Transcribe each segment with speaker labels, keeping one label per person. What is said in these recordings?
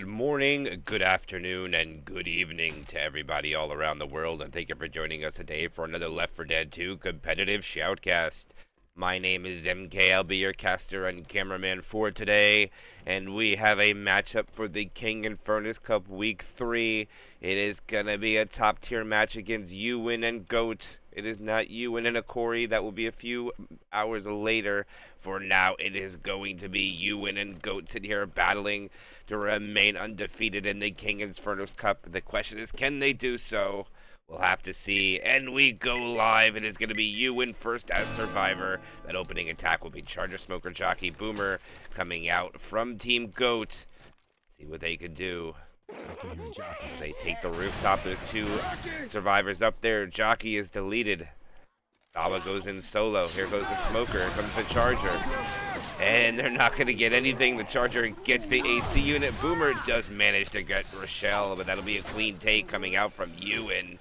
Speaker 1: Good morning, good afternoon, and good evening to everybody all around the world, and thank you for joining us today for another Left 4 Dead 2 competitive shoutcast. My name is MK, I'll be your caster and cameraman for today, and we have a matchup for the King and Furnace Cup Week 3. It is gonna be a top tier match against Ewan and Goat. It is not Ewan and Akori, that will be a few hours later. For now, it is going to be Ewan and Goat sitting here battling to remain undefeated in the King and Furnace Cup. The question is, can they do so? We'll have to see. And we go live. It is going to be Ewan first as Survivor. That opening attack will be Charger, Smoker, Jockey, Boomer coming out from Team Goat. See what they can do. They take the rooftop. There's two survivors up there. Jockey is deleted. Saba goes in solo. Here goes the Smoker. Here comes the Charger. And they're not going to get anything. The Charger gets the AC unit. Boomer does manage to get Rochelle, but that'll be a clean take coming out from Ewan.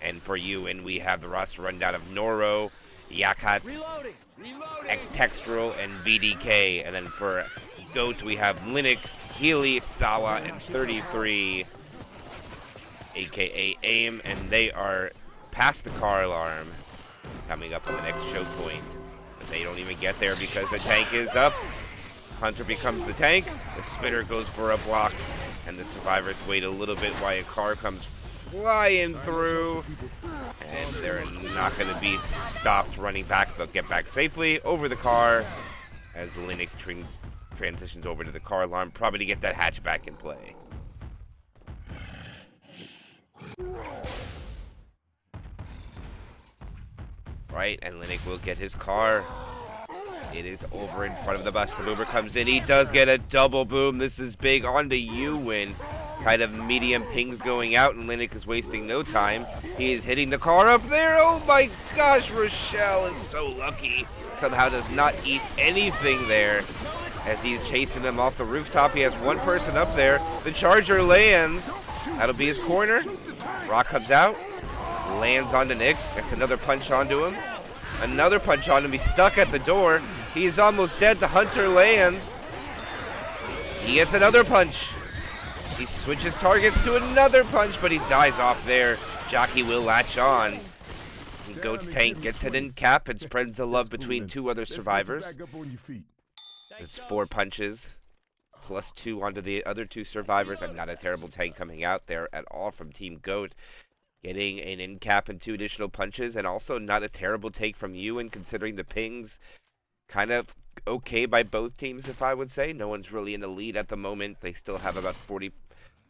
Speaker 1: And for Ewan, we have the roster rundown of Noro, Yakat, Textural, and BDK. And then for Goat, we have Linux, Healy, Sawa, and 33, aka AIM, and they are past the car alarm, coming up on the next choke point. But they don't even get there because the tank is up. Hunter becomes the tank, the Spitter goes for a block, and the survivors wait a little bit while a car comes flying through, and they're not going to be stopped running back. They'll get back safely over the car as Linux transitions over to the car alarm, probably to get that hatchback in play. Right, and Linux will get his car. It is over in front of the bus. The Boomer comes in. He does get a double boom. This is big. On to Ewan. Kind of medium pings going out, and Linux is wasting no time. He is hitting the car up there. Oh my gosh, Rochelle is so lucky. Somehow does not eat anything there as he's chasing them off the rooftop. He has one person up there. The Charger lands. That'll be his corner. Rock comes out. Lands onto Nick. That's another punch onto him. Another punch on him. He's stuck at the door. He's almost dead. The Hunter lands. He gets another punch. He switches targets to another punch, but he dies off there. Jockey will latch on. And Goat's tank gets it in cap and spreads the love between two other survivors. It's 4 punches, plus 2 onto the other 2 survivors, and not a terrible tank coming out there at all from Team Goat. Getting an in cap and 2 additional punches, and also not a terrible take from Ewan considering the pings. Kind of okay by both teams, if I would say. No one's really in the lead at the moment. They still have about 40.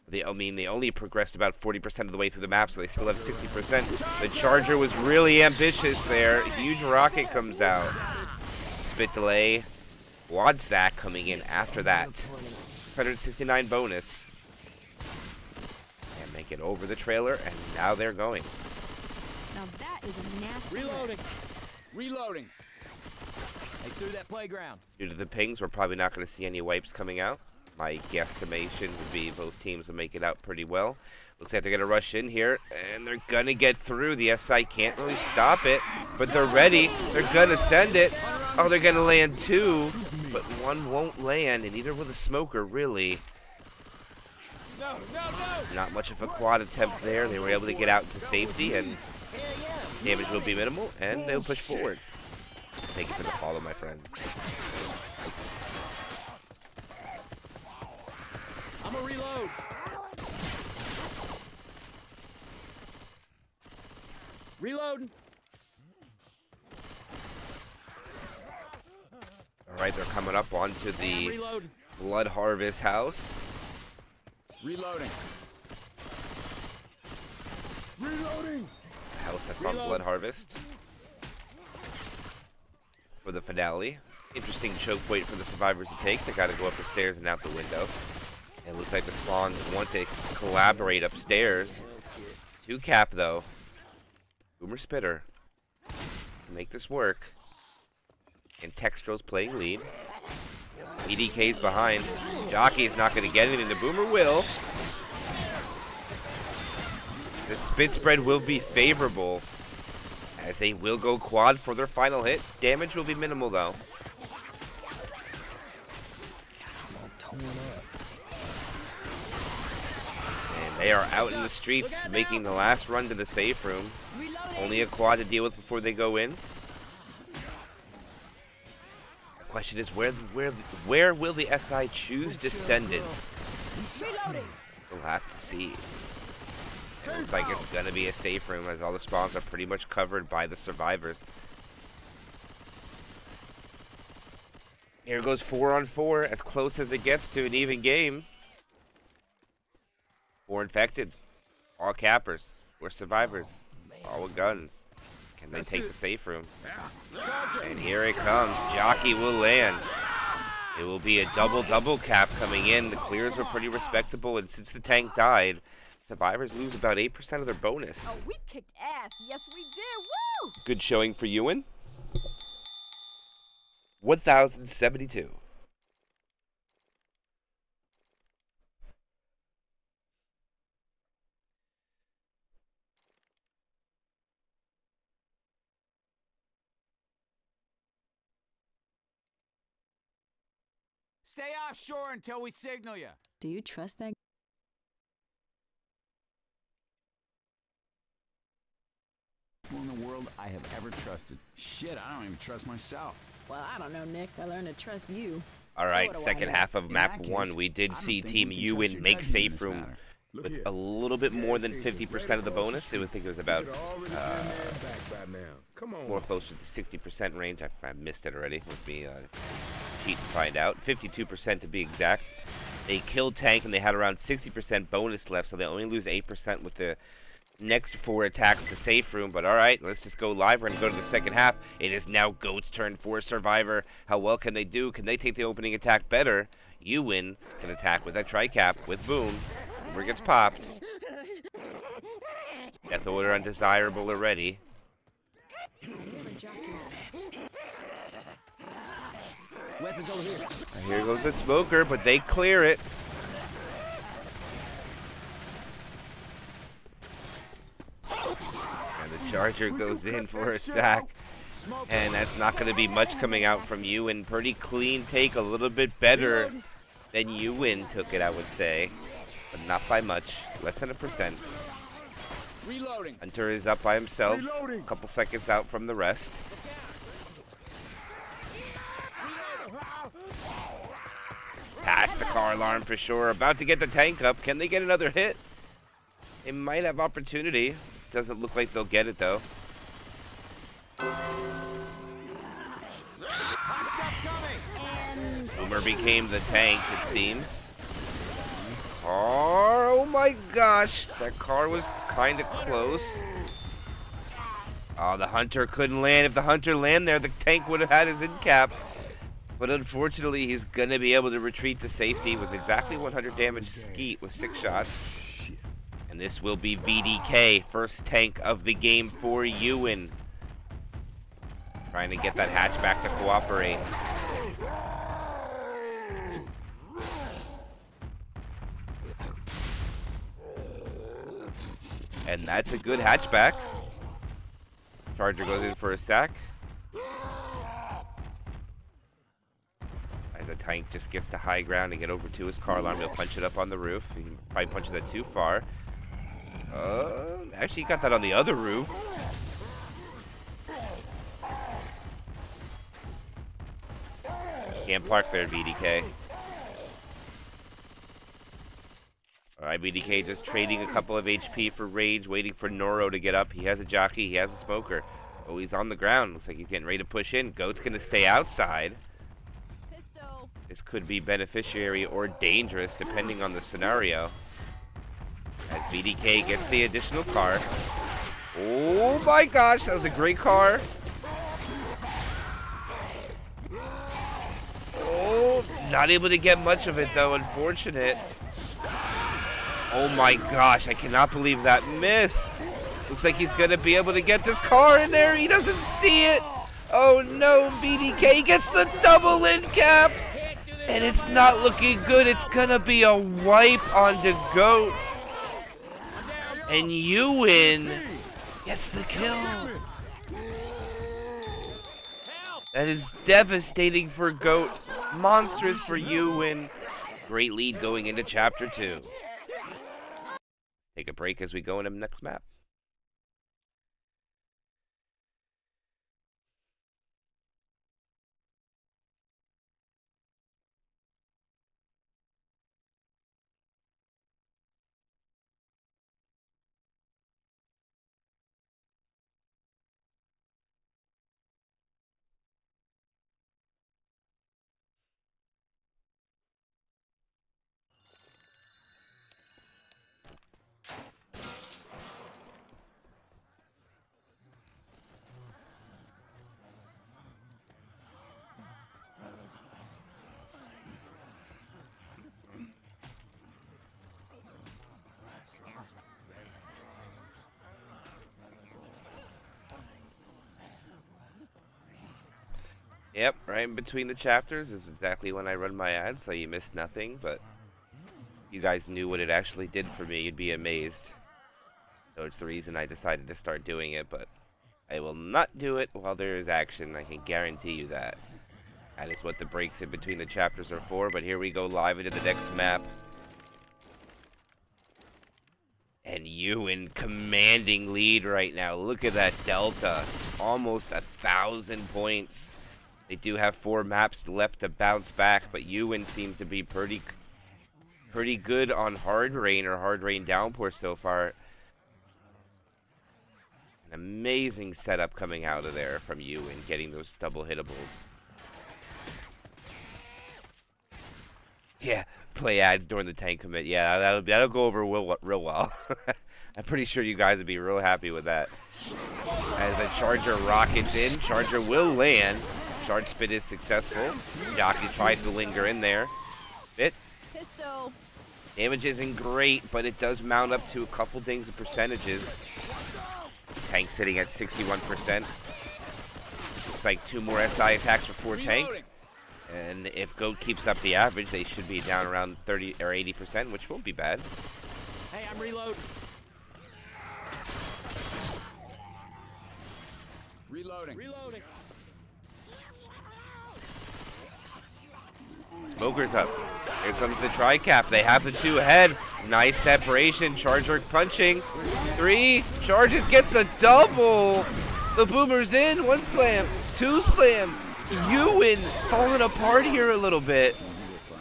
Speaker 1: They only progressed about 40% of the way through the map, so they still have 60%. The Charger was really ambitious there. Huge rocket comes out. Spit delay. Wadsack coming in after that. 169 bonus. And make it over the trailer, and now they're going.
Speaker 2: Now that is a nasty.
Speaker 3: Reloading. Hey, through that playground.
Speaker 1: Due to the pings, we're probably not going to see any wipes coming out. My guesstimation would be both teams will make it out pretty well. Looks like they're going to rush in here, and they're going to get through. The SI can't really stop it, but they're ready. They're going to send it. Oh, they're going to land 2, but 1 won't land, and neither will the Smoker, really.
Speaker 3: No.
Speaker 1: Not much of a quad attempt there. They were able to get out into safety, and damage will be minimal, and they'll push forward. Thank you for the follow, my friend.
Speaker 3: I'm a reload. Reloading.
Speaker 1: Alright, they're coming up onto the Blood Harvest house.
Speaker 3: Reloading.
Speaker 1: The house that's on Blood Harvest. For the finale. Interesting choke point for the survivors to take. They gotta go up the stairs and out the window. It looks like the spawns want to collaborate upstairs. 2 cap though. Boomer Spitter. To make this work. And Textro's playing lead. EDK's behind. Jockey's not going to get anything. The Boomer will. The spit spread will be favorable, as they will go quad for their final hit. Damage will be minimal though. They are out in the streets making the last run to the safe room. Only a quad to deal with before they go in. The question is, where will the SI choose Descendants? We'll have to see. It looks like it's going to be a safe room, as all the spawns are pretty much covered by the survivors. Here goes 4-on-4, as close as it gets to an even game. 4 infected, all cappers, 4 survivors, all with guns. Can they take the safe room? And here it comes. Jockey will land. It will be a double cap coming in. The clears were pretty respectable, and since the tank died, survivors lose about 8% of their bonus.
Speaker 2: Oh, we kicked ass. Yes, we did. Woo!
Speaker 1: Good showing for Ewan. 1,072.
Speaker 3: Stay offshore until we signal you.
Speaker 2: Do you trust that?
Speaker 3: Who in the world I have ever trusted? Shit, I don't even trust myself.
Speaker 2: Well, I don't know, Nick. I learned to trust you.
Speaker 1: All right,
Speaker 2: So what do I
Speaker 1: second
Speaker 2: know?
Speaker 1: half of
Speaker 3: In
Speaker 1: map
Speaker 3: that
Speaker 1: 1,
Speaker 3: case,
Speaker 1: we did
Speaker 3: I don't
Speaker 1: see
Speaker 3: think
Speaker 1: Team
Speaker 3: we can trust
Speaker 1: Ewan
Speaker 3: your
Speaker 1: make
Speaker 3: judgment in
Speaker 1: safe
Speaker 3: this
Speaker 1: room
Speaker 3: matter.
Speaker 1: with a little bit more than 50% of the bonus. I would think it was about more closer to 60% range. I missed it already. Let me cheat and find out. 52% to be exact. They killed tank and they had around 60% bonus left, so they only lose 8% with the next 4 attacks to safe room. But all right, let's just go live. We're going to go to the second half. It is now Goat's turn for Survivor. How well can they do? Can they take the opening attack better? Ewan can attack with a tri-cap with Boom. Boomer gets popped. Death order undesirable already.
Speaker 3: Weapons over here.
Speaker 1: And here goes the smoker, but they clear it. And the charger goes in for a sack. And that's not going to be much coming out from Ewan. Pretty clean take, a little bit better than Ewan took it, I would say. But not by much, less than 1%.
Speaker 3: Reloading.
Speaker 1: Hunter is up by himself, a couple seconds out from the rest. Past the car alarm for sure. About to get the tank up. Can they get another hit? They might have opportunity. Doesn't look like they'll get it though. Boomer became the tank, it seems. Oh my gosh, that car was kind of close. Oh, the Hunter couldn't land. If the Hunter landed there, the tank would have had his end cap. But unfortunately, he's going to be able to retreat to safety with exactly 100 damage skeet with 6 shots. And this will be VDK, first tank of the game for Ewan. Trying to get that hatchback to cooperate. And that's a good hatchback. Charger goes in for a sack. As the tank just gets to high ground and get over to his car alarm, he'll punch it up on the roof. He probably punched that too far. Actually, he got that on the other roof. Can't park there, BDK. Alright, BDK just trading a couple of HP for Rage, waiting for Noro to get up. He has a jockey, he has a smoker. Oh, he's on the ground. Looks like he's getting ready to push in. Goat's going to stay outside.
Speaker 2: Pisto.
Speaker 1: This could be beneficiary or dangerous, depending on the scenario. As BDK gets the additional car. Oh my gosh, that was a great car. Oh, not able to get much of it though, unfortunate. Oh my gosh, I cannot believe that missed. Looks like he's gonna be able to get this car in there. He doesn't see it. Oh no, BDK gets the double end cap. And it's not looking good. It's gonna be a wipe onto Goat. And Ewan gets the kill. That is devastating for Goat. Monstrous for Ewan. Great lead going into Chapter 2. take a break as we go into the next map. Yep, right in between the chapters is exactly when I run my ads, so you missed nothing, but you guys knew what it actually did for me, you'd be amazed. So it's the reason I decided to start doing it, but I will not do it while there is action, I can guarantee you that. That is what the breaks in between the chapters are for, but here we go live into the next map. And you in commanding lead right now. Look at that delta. Almost 1,000 points. They do have 4 maps left to bounce back, but Ewan seems to be pretty good on Hard Rain or Hard Rain Downpour so far. An amazing setup coming out of there from Ewan, getting those double hittables. Yeah, play ads during the tank commit. Yeah, that'll go over real well. I'm pretty sure you guys would be real happy with that. As the Charger rockets in, Charger will land. Charge spit is successful. Jockey tries to linger in there. Spit.
Speaker 2: Pistol.
Speaker 1: Damage isn't great, but it does mount up to a couple dings of percentages. Tank sitting at 61%. It's like 2 more SI attacks for 4 tank. And if Goat keeps up the average, they should be down around 30 or 80%, which won't be bad.
Speaker 4: Hey, I'm reloading. Reloading.
Speaker 1: Smoker's up. Here comes the tri-cap. They have the 2 ahead. Nice separation. Charger punching. 3. Charges gets a double. The Boomer's in. 1 slam. 2 slam. Ewan falling apart here a little bit.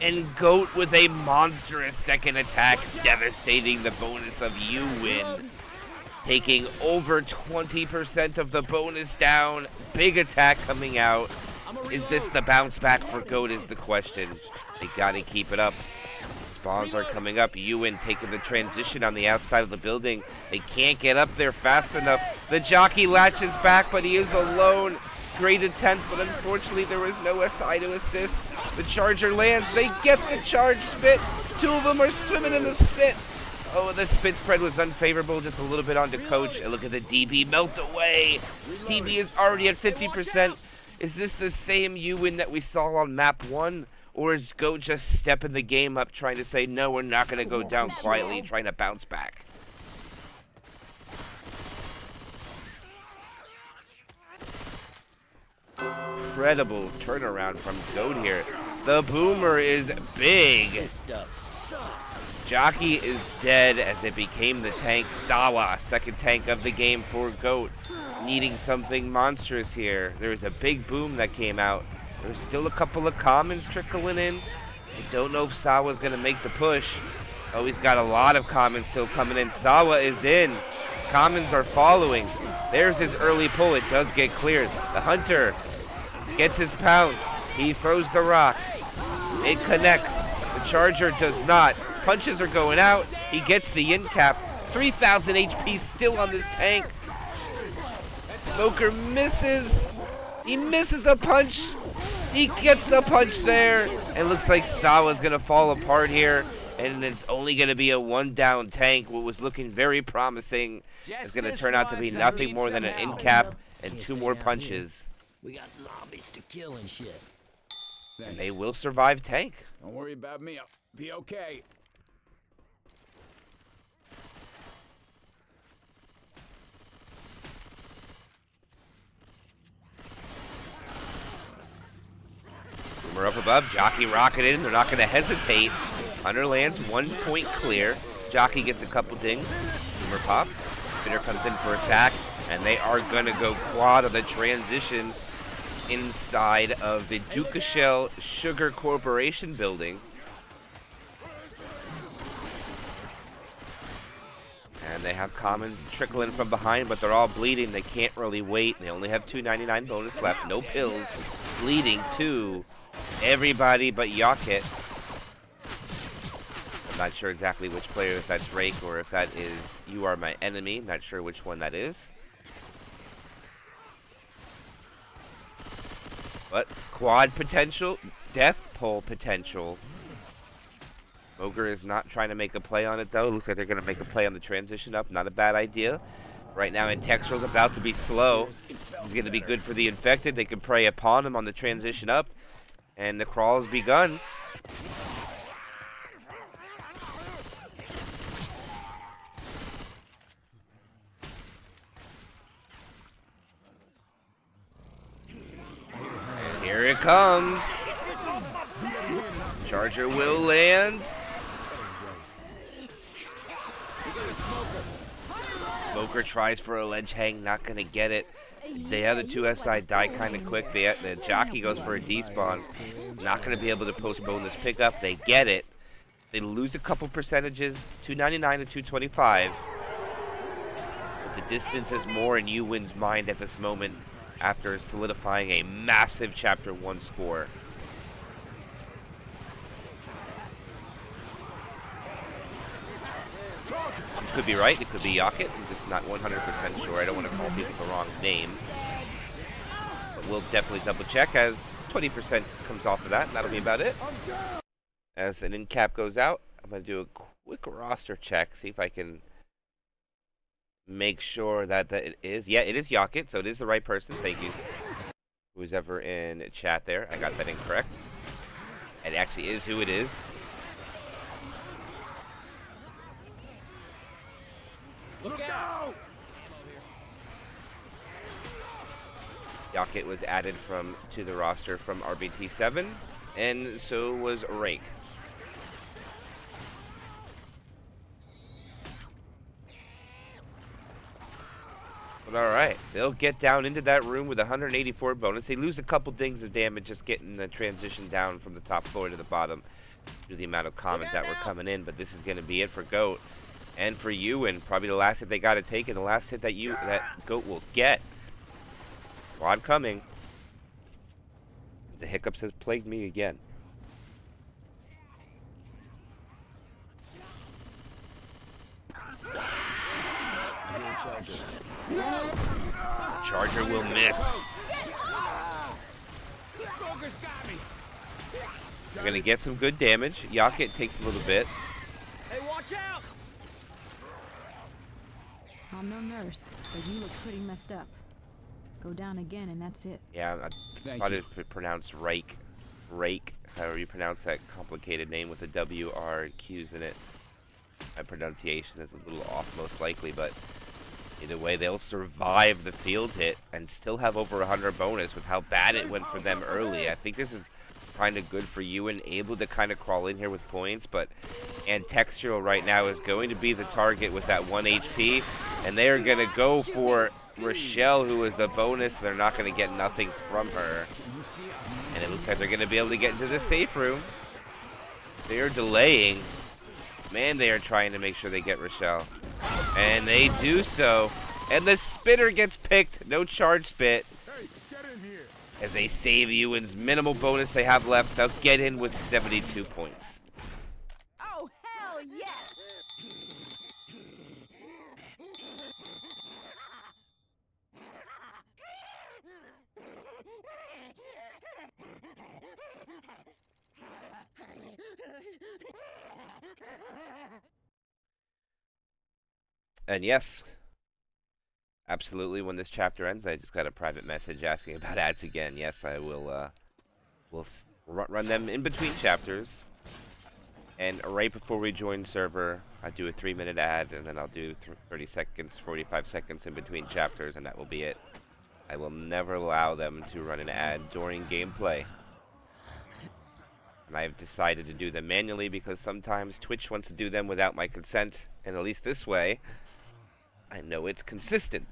Speaker 1: And Goat with a monstrous second attack, devastating the bonus of Ewan. Taking over 20% of the bonus down. Big attack coming out. Is this the bounce back for Goat is the question. They gotta keep it up. Spawns are coming up. Ewan taking the transition on the outside of the building. They can't get up there fast enough. The jockey latches back, but he is alone. Great attempt, but unfortunately there was no SI to assist. The Charger lands. They get the charge spit. 2 of them are swimming in the spit. Oh, the spit spread was unfavorable, just a little bit onto Coach. And look at the DB melt away. DB is already at 50%. Is this the same Ewan that we saw on map 1? Or is Goat just stepping the game up, trying to say, no, we're not going to go down quietly, trying to bounce back? Incredible turnaround from Goat here. The Boomer is big.
Speaker 4: This stuff sucks.
Speaker 1: Jockey is dead as it became the tank. Sawa, second tank of the game for Goat. Needing something monstrous here. There's a big boom that came out. There's still a couple of commons trickling in. I don't know if Sawa's going to make the push. Oh, he's got a lot of commons still coming in. Sawa is in. Commons are following. There's his early pull. It does get cleared. The Hunter gets his pounce. He throws the rock. It connects. The Charger does not. Punches are going out. He gets the in cap. 3,000 HP still on this tank. Smoker misses. He misses a punch. He gets a punch there. And looks like Sawa's going to fall apart here. And it's only going to be a 1 down tank. What was looking very promising is going to turn out to be nothing more than an in cap and 2 more punches.
Speaker 4: We got zombies to kill and shit.
Speaker 1: And they will survive tank.
Speaker 3: Don't worry about me. I'll be okay.
Speaker 1: Boomer up above. Jockey rocket in. They're not going to hesitate. Hunter lands 1 point clear. Jockey gets a couple dings. Boomer pops. Spinner comes in for a sack. And they are going to go quad on the transition inside of the Ducashel Sugar Corporation building. And they have commons trickling from behind, but they're all bleeding. They can't really wait. They only have 299 bonus left. No pills. Bleeding to everybody but Yakit. I'm not sure exactly which player, if that's Rake or if that is You Are My Enemy. Not sure which one that is. But quad potential, death pole potential. Ogre is not trying to make a play on it though. Looks like they're going to make a play on the transition up. Not a bad idea. Right now, Intexral's about to be slow. This is going to be good for the infected. They can prey upon him on the transition up. And the crawl has begun. And here it comes. Charger will land. Smoker tries for a ledge hang, not going to get it. The other two SI die kind of quick. The Jockey goes for a despawn. Not going to be able to postpone this pickup. They get it. They lose a couple percentages, 299 to 225. But the distance is more in Yuwin's mind at this moment after solidifying a massive Chapter 1 score. Could be right, it could be Yakit. I'm just not 100% sure. I don't want to call people the wrong name. But we'll definitely double check as 20% comes off of that, and that'll be about it. As an in cap goes out, I'm going to do a quick roster check, see if I can make sure that it is. Yeah, it is Yakit, so it is the right person. Thank you. Who's ever in chat there. I got that incorrect. It actually is who it is.
Speaker 4: Look out!
Speaker 1: Yakit was added to the roster from RBT7, and so was Rake. But alright, they'll get down into that room with 184 bonus. They lose a couple dings of damage just getting the transition down from the top floor to the bottom due to the amount of comments that were coming in, but this is going to be it for GOAT. And for you, and probably the last hit they got to take, and the last hit that GOAT will get. Quad coming. The hiccups has plagued me again. Charger will miss. They're gonna get some good damage. Yakit takes a little bit.
Speaker 4: Hey, watch out!
Speaker 2: I'm no nurse, but you look pretty messed up. Go down again and that's it.
Speaker 1: Yeah, I thought it was pronounced Rake. Rake, however you pronounce that complicated name with the W-R Q's in it. My pronunciation is a little off most likely, but either way, they'll survive the field hit and still have over 100 bonus with how bad it went for them early. I think this is kind of good for you and able to kind of crawl in here with points, but Antextural right now is going to be the target with that 1 HP, and they are going to go for Rochelle, who is the bonus. They're not going to get nothing from her, and it looks like they're going to be able to get into the safe room. They are delaying. Man, they are trying to make sure they get Rochelle, and they do so, and the Spitter gets picked. No charge spit. As they save Ewan's minimal bonus they have left, they'll get in with 72 points.
Speaker 2: Oh, hell yes!
Speaker 1: And yes, absolutely, when this chapter ends, I just got a private message asking about ads again. Yes, I will run them in between chapters. And right before we join server, I do a 3-minute ad, and then I'll do 30 seconds, 45 seconds in between chapters, and that will be it. I will never allow them to run an ad during gameplay. And I've decided to do them manually because sometimes Twitch wants to do them without my consent. And at least this way, I know it's consistent.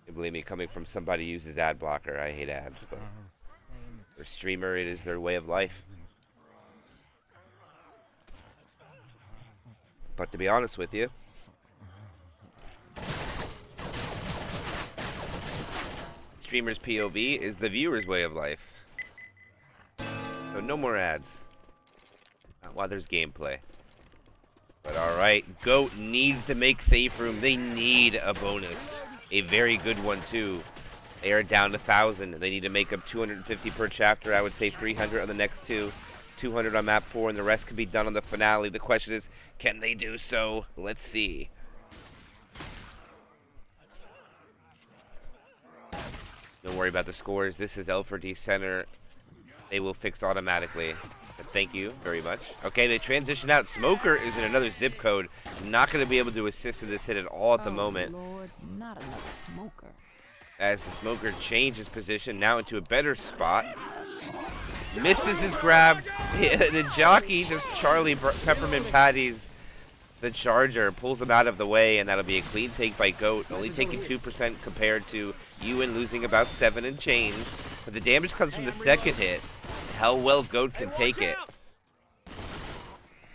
Speaker 1: You believe me, coming from somebody who uses ad blocker, I hate ads, but for a streamer, it is their way of life. But to be honest with you, streamer's POV is the viewer's way of life. So no more ads. Not while there's gameplay. But alright, GOAT needs to make safe room. They need a bonus. A very good one too. They are down to 1,000. They need to make up 250 per chapter. I would say 300 on the next two. 200 on map 4, and the rest can be done on the finale. The question is, can they do so? Let's see. Don't worry about the scores. This is L4D Center. They will fix automatically. But thank you very much. Okay, they transition out. Smoker is in another zip code. Not going to be able to assist in this hit at all at the moment.
Speaker 2: Lord, not another smoker.
Speaker 1: As the Smoker changes position now into a better spot. Misses his grab. The jockey just Charlie Peppermint Patties the Charger, pulls him out of the way, and that'll be a clean take by GOAT. Only taking 2% compared to Ewan losing about 7 and change. But the damage comes from the second hit. How well GOAT can take it.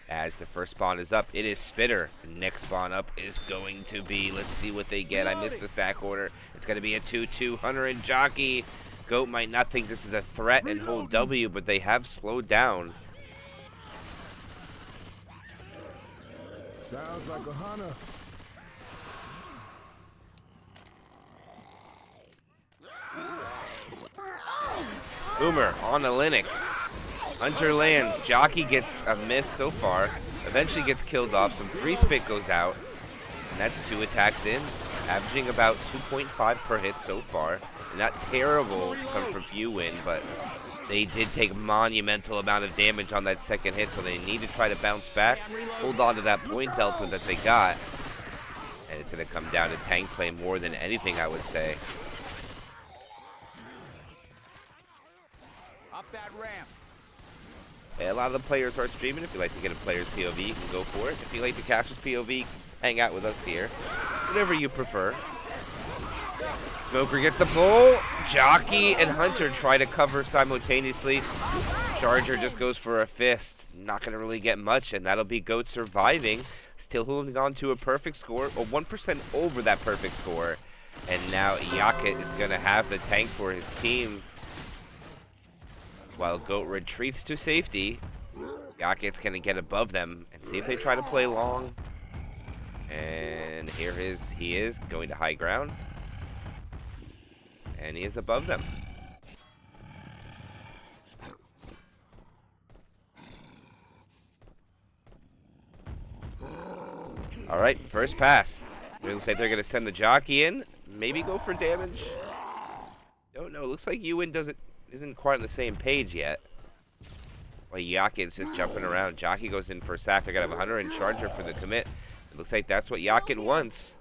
Speaker 1: As the first spawn is up, it is Spitter. The next spawn up is going to be, let's see what they get. I missed the sack order. It's going to be a 2-2 Hunter and Jockey. GOAT might not think this is a threat and hold W, but they have slowed down.
Speaker 5: Sounds like a hunter.
Speaker 1: Boomer on the Linux. Hunter lands. Jockey gets a miss so far. Eventually gets killed off. Some free spit goes out. And that's 2 attacks in. Averaging about 2.5 per hit so far. Not terrible come from Ewan, but they did take a monumental amount of damage on that second hit, so they need to try to bounce back, hold on to that point delta that they got. And it's going to come down to tank play more than anything, I would say.
Speaker 3: Up that ramp.
Speaker 1: A lot of the players are streaming. If you like to get a player's POV, you can go for it. If you like to capture POV, hang out with us here. Whatever you prefer. Smoker gets the pull. Jockey and Hunter try to cover simultaneously. Charger just goes for a fist. Not going to really get much, and that'll be GOAT surviving. Still holding on to a perfect score, or 1% over that perfect score. And now Yakit is going to have the tank for his team. While GOAT retreats to safety, Yakit's going to get above them and see if they try to play long. And here he is going to high ground. And he is above them. Alright, first pass. It looks like they're going to send the jockey in. Maybe go for damage. Don't know. Looks like Ewan isn't quite on the same page yet. While Yakit's just jumping around. Jockey goes in for a sack. They're going to have a Hunter and Charger for the commit. It looks like that's what Yakit wants.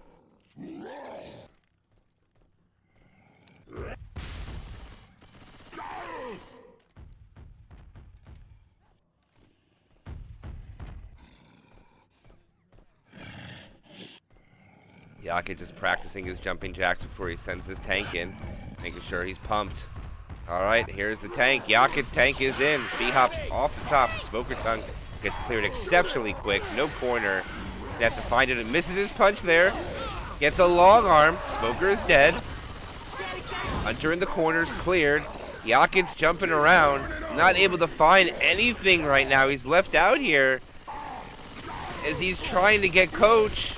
Speaker 1: Yakit just practicing his jumping jacks before he sends his tank in, making sure he's pumped. Alright, here's the tank. Yakit's tank is in. B-hops off the top. Smoker Tongue gets cleared exceptionally quick. No corner. They have to find it and misses his punch there. Gets a long arm. Smoker is dead. Hunter in the corners cleared. Yakit's jumping around. Not able to find anything right now. He's left out here as he's trying to get Coach.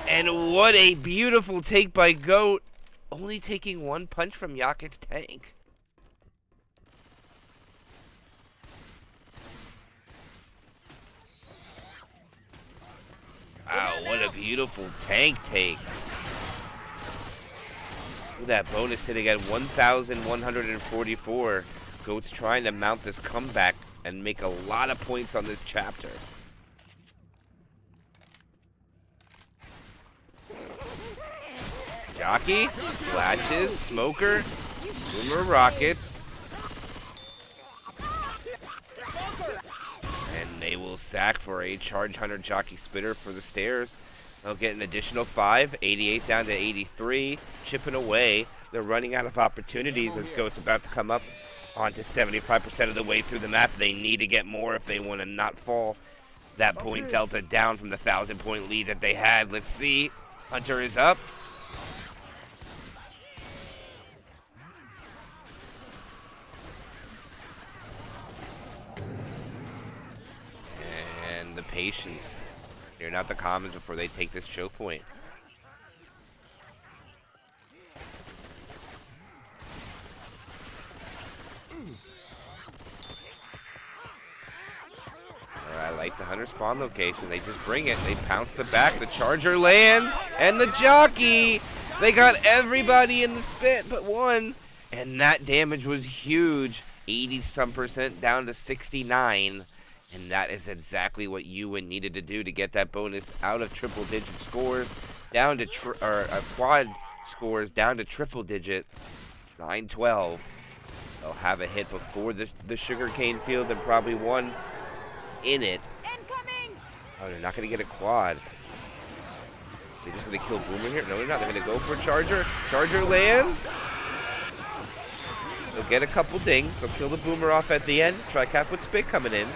Speaker 1: And what a beautiful take by GOAT. Only taking 1 punch from Yakit's tank. Wow, what a beautiful tank take. Look at that bonus hitting at 1,144. GOAT's trying to mount this comeback and make a lot of points on this chapter. Jockey, latches, smoker, boomer rockets. And they will sack for a charge hunter jockey spitter for the stairs. They'll get an additional 5, 88 down to 83, chipping away. They're running out of opportunities as Goat's about to come up onto 75% of the way through the map. They need to get more if they want to not fall that point delta down from the 1,000-point lead that they had. Let's see. Hunter is up. And the patience. Clearing out the commons before they take this choke point. I like the hunter spawn location. They just bring it. They pounce the back. The charger lands. And the jockey. They got everybody in the spit but one. And that damage was huge. 80-some% down to 69. And that is exactly what Ewan needed to do to get that bonus out of triple-digit scores down to quad scores down to triple-digit. 9-12. They'll have a hit before the sugarcane field and probably one in it.
Speaker 2: Incoming!
Speaker 1: Oh, they're not going to get a quad. They're just going to kill Boomer here? No, they're not. They're going to go for Charger. Charger lands. They'll get a couple dings. They'll kill the Boomer off at the end. Tri-Cap with Spit coming in.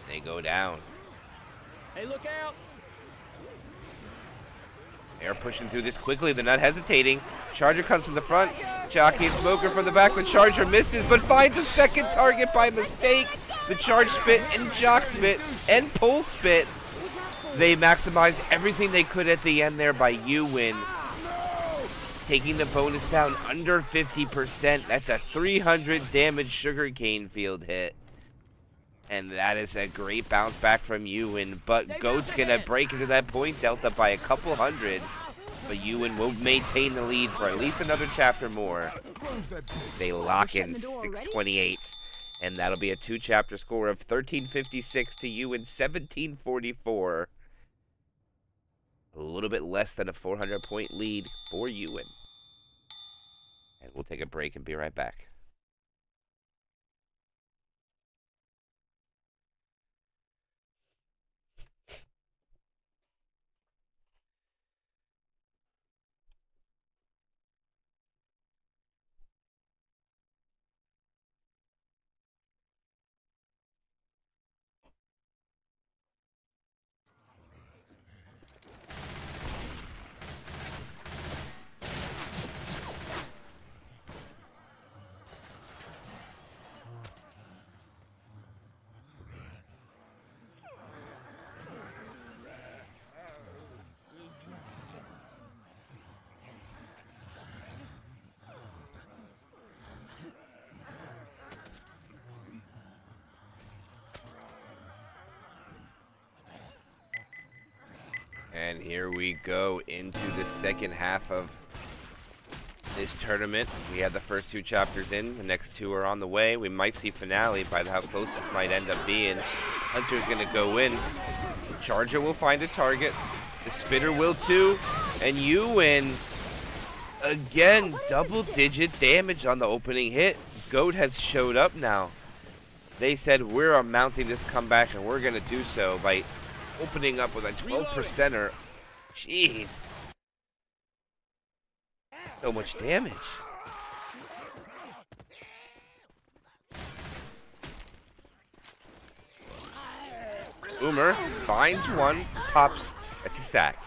Speaker 1: They go down.
Speaker 4: Hey, look out!
Speaker 1: They're pushing through this quickly. They're not hesitating. Charger comes from the front. Jockey and Smoker from the back. The Charger misses, but finds a second target by mistake. The Charge Spit and Jock Spit and Pull Spit. They maximize everything they could at the end there by Ewan. Taking the bonus down under 50%. That's a 300 damage sugarcane field hit. And that is a great bounce back from Ewan. But Goat's going to break into that point delta by a couple hundred. But Ewan will maintain the lead for at least another chapter more. They lock in 628. And that'll be a 2-chapter score of 1356 to Ewan 1744. A little bit less than a 400-point lead for Ewan. And we'll take a break and be right back. And here we go into the second half of this tournament. We had the first 2 chapters in. The next 2 are on the way. We might see finale by how close this might end up being. Hunter's going to go in. The Charger will find a target. The Spitter will too. And Ewan, again, double-digit damage on the opening hit. Goat has showed up now. They said, we're mounting this comeback, and we're going to do so by opening up with a 12%er. Jeez. So much damage. Boomer finds one, pops. That's a sack.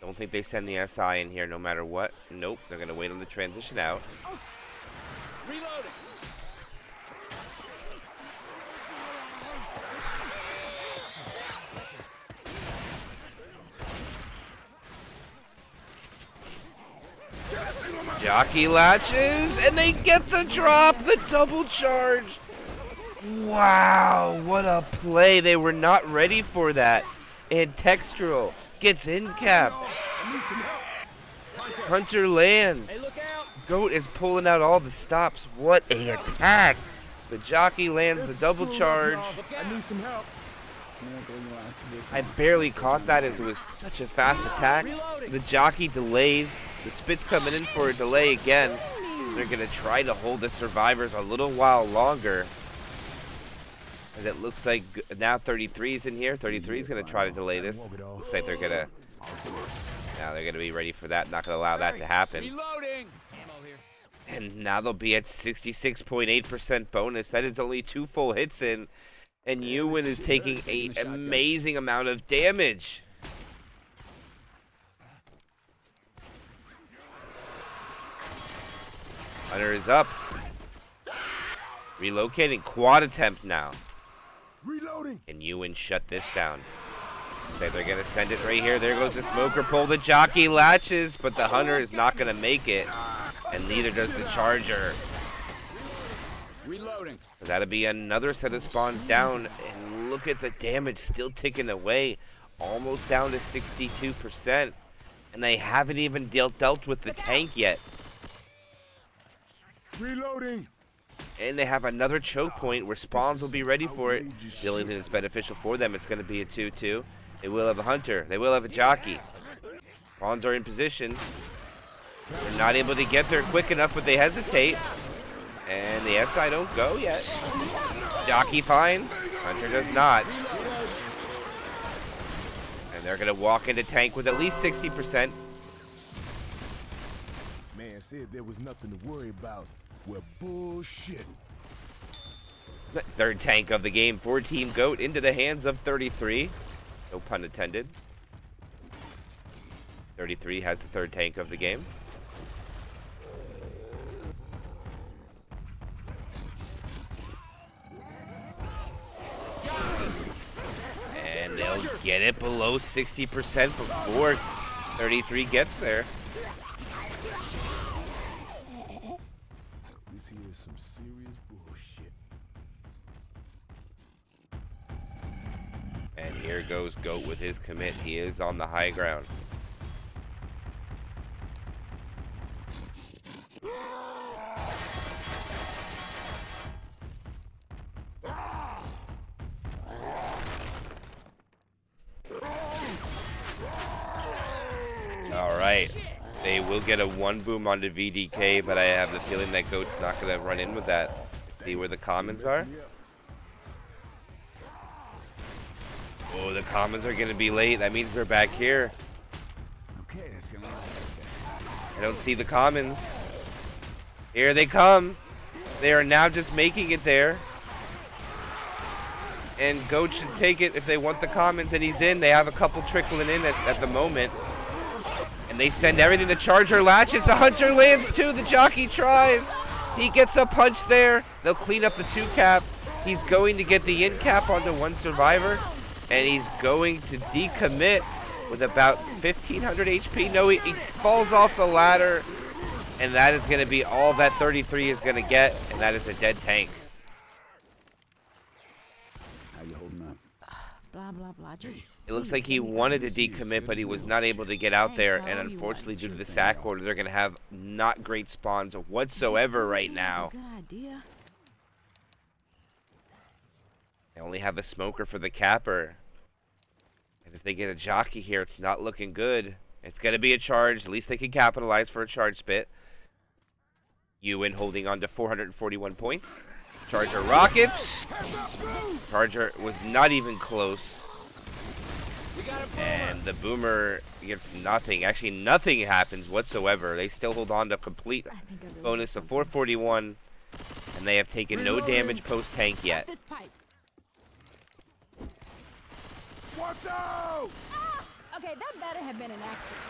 Speaker 1: Don't think they send the SI in here no matter what. Nope, they're going to wait on the transition out.
Speaker 4: Reloading.
Speaker 1: Jockey latches, and they get the drop, the double charge. Wow, what a play. They were not ready for that. and Textural gets in cap. Hunter lands.
Speaker 4: Hey, look out!
Speaker 1: Goat is pulling out all the stops. What a attack! The jockey lands the double charge.
Speaker 3: I need some help.
Speaker 1: I barely caught that as it was such a fast attack. The jockey delays. The Spit's coming in for a delay again. They're going to try to hold the survivors a little while longer. And it looks like now 33 is in here. 33 is going to try to delay this. Looks like they're going to... Now they're going to be ready for that. Not going to allow that to happen.
Speaker 4: Reloading! Ammo here.
Speaker 1: And now they'll be at 66.8% bonus. That is only 2 full hits in. And Ewan is taking an amazing amount of damage. Hunter is up. Relocating. Quad attempt now.
Speaker 3: Reloading.
Speaker 1: Can Ewan shut this down? Okay, they're going to send it right here. There goes the smoker pull. The jockey latches, but the Hunter is not going to make it. And neither does the Charger.
Speaker 3: Reloading.
Speaker 1: That'll be another set of spawns down. And look at the damage still ticking away. Almost down to 62%. And they haven't even dealt with the tank yet.
Speaker 3: Reloading.
Speaker 1: And they have another choke point where spawns will be ready for it. The only thing that's beneficial for them, it's going to be a 2-2. They will have a Hunter. They will have a jockey. Spawns are in position. They're not able to get there quick enough, but they hesitate. And the SI don't go yet. Jockey finds. Hunter does not. And they're going to walk into tank with at least 60%.
Speaker 5: Man said there was nothing to worry about. Well, bullshit.
Speaker 1: Third tank of the game for Team Goat into the hands of 33. No pun intended. 33 has the third tank of the game. And they'll get it below 60% before 33 gets there.
Speaker 5: This here is some serious bullshit.
Speaker 1: And here goes Goat with his commit. He is on the high ground. Alright. They will get a 1 boom onto VDK, but I have the feeling that Goat's not going to run in with that. See where the commons are? Oh, the commons are going to be late. That means they're back here.
Speaker 3: Okay, that's gonna.
Speaker 1: I don't see the commons. Here they come. They are now just making it there. And Goat should take it if they want the commons, and he's in. They have a couple trickling in at the moment. And they send everything. The Charger latches. The Hunter lands too. The jockey tries. He gets a punch there. They'll clean up the 2 cap. He's going to get the in cap onto 1 survivor. And he's going to decommit with about 1,500 HP. No, he falls off the ladder. And that is going to be all that 33 is going to get. And that is a dead tank.
Speaker 3: How you holding up?
Speaker 2: Blah, blah, blah. Just
Speaker 1: It looks like he wanted to decommit, but he was not able to get out there. And unfortunately, due to the sack order, they're going to have not great spawns whatsoever right now.
Speaker 2: Good idea.
Speaker 1: They only have a smoker for the capper. And if they get a jockey here, it's not looking good. It's going to be a charge. At least they can capitalize for a charge spit. Ewan holding on to 441 points. Charger rockets. Charger was not even close. And the boomer gets nothing. Actually, nothing happens whatsoever. They still hold on to a complete bonus of 441. And they have taken no damage post-tank yet.
Speaker 2: This pipe.
Speaker 5: Watch out!
Speaker 2: Okay, that better have been an accident.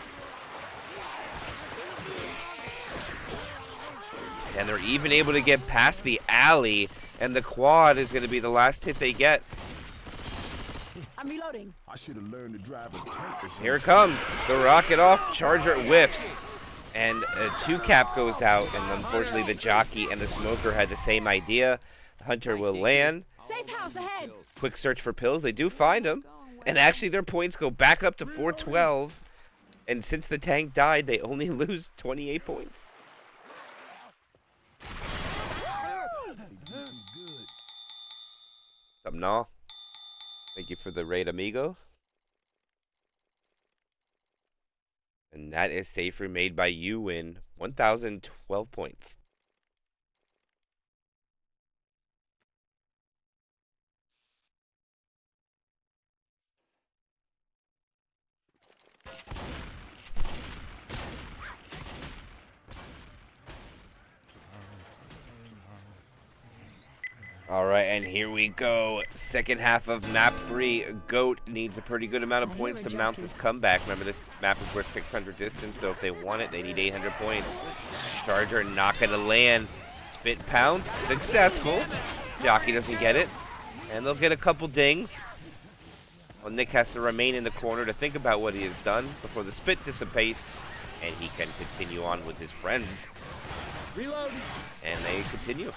Speaker 1: And they're even able to get past the alley, and the quad is going to be the last hit they get.
Speaker 2: I'm reloading.
Speaker 5: I should have learned to drive a tank or something.
Speaker 1: Here it comes. The rocket off. Charger whiffs. And a 2 cap goes out, and unfortunately the jockey and the smoker had the same idea. Hunter will land.
Speaker 2: Safe house ahead.
Speaker 1: Quick search for pills. They do find him. And actually their points go back up to 412. And since the tank died, they only lose 28 points. What's up, Nah? Thank you for the raid, amigo. And that is safer made by you win 1,012 points. Alright, and here we go. Second half of map 3. Goat needs a pretty good amount of points to mount this comeback. Remember, this map is worth 600 distance, so if they want it, they need 800 points. Charger not going to land. Spit pounce, successful. Jockey doesn't get it. And they'll get a couple dings. Well, Nick has to remain in the corner to think about what he has done before the spit dissipates. And he can continue on with his friends.
Speaker 4: Reload.
Speaker 1: And they continue.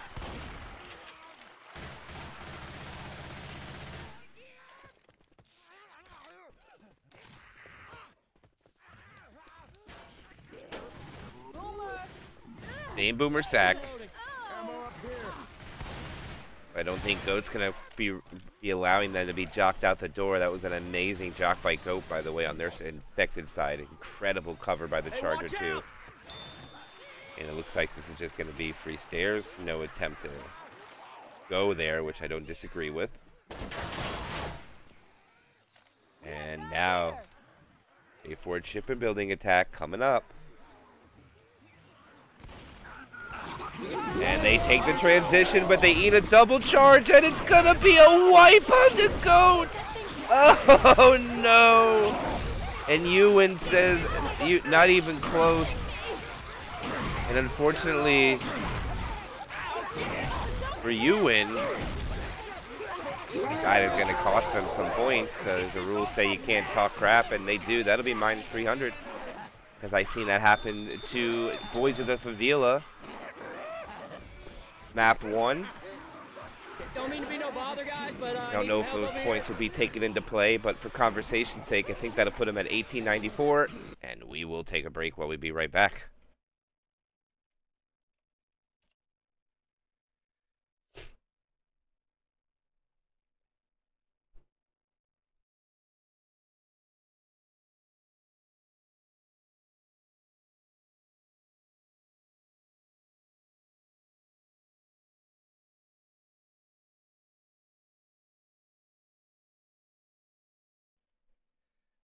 Speaker 1: Same boomer sack. I don't think Goat's gonna be allowing them to be jocked out the door. That was an amazing jock by Goat, by the way, on their infected side. Incredible cover by the Charger too. And it looks like this is just gonna be free stairs. No attempt to go there, which I don't disagree with. And now a forward ship and building attack coming up. And they take the transition, but they eat a double charge, and it's gonna be a wipe on the Goat! Oh no! And Ewan says, not even close. And unfortunately for Ewan, that is gonna cost them some points, because the rules say you can't talk crap, and they do. That'll be minus 300. Because I seen that happen to Boys of the Favela. Map 1.
Speaker 4: Don't mean to be no bother, guys, but
Speaker 1: I don't know if those points will be taken into play, but for conversation's sake, I think that'll put him at 1894, and we will take a break while we be right back.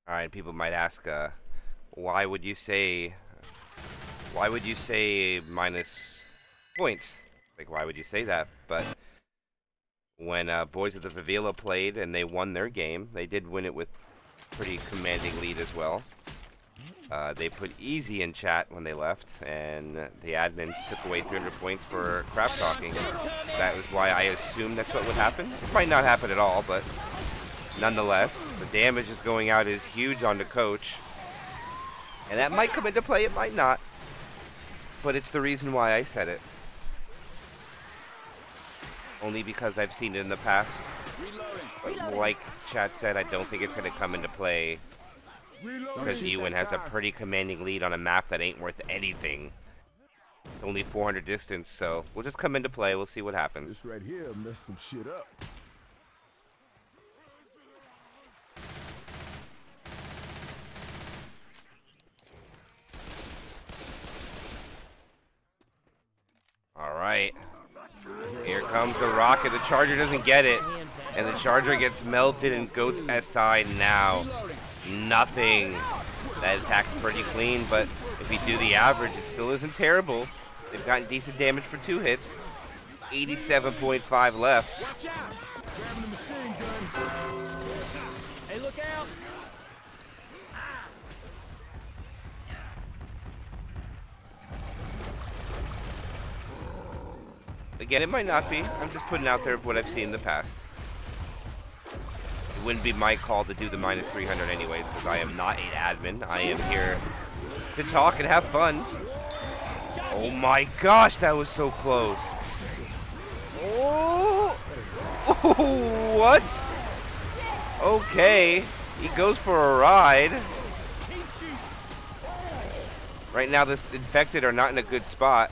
Speaker 1: Alright, people might ask, why would you say minus points? Like, why would you say that? But when Boys of the Favela played and they won their game, they did win it with pretty commanding lead as well. They put easy in chat when they left, and the admins took away 300 points for crap talking. That was why I assumed that's what would happen. It might not happen at all, but nonetheless, the damage is going out is huge on the coach. And that might come into play, it might not. But it's the reason why I said it. Only because I've seen it in the past. But like chat said, I don't think it's going to come into play. Because Ewan has a pretty commanding lead on a map that ain't worth anything. It's only 400 distance, so we'll just come into play. We'll see what happens.
Speaker 5: This right here messed some shit up.
Speaker 1: Alright. Here comes the rocket. The Charger doesn't get it. And the Charger gets melted in Goat's SI now. Nothing. That attack's pretty clean, but if you do the average, it still isn't terrible. They've gotten decent damage for 2 hits. 87.5 left.
Speaker 4: Watch out! Grabbing the machine gun. Hey, look out!
Speaker 1: Again, it might not be. I'm just putting out there what I've seen in the past. It wouldn't be my call to do the minus 300 anyways, because I am not an admin. I am here to talk and have fun. Oh my gosh, that was so close. Oh, what? Okay, he goes for a ride. Right now, this infected are not in a good spot.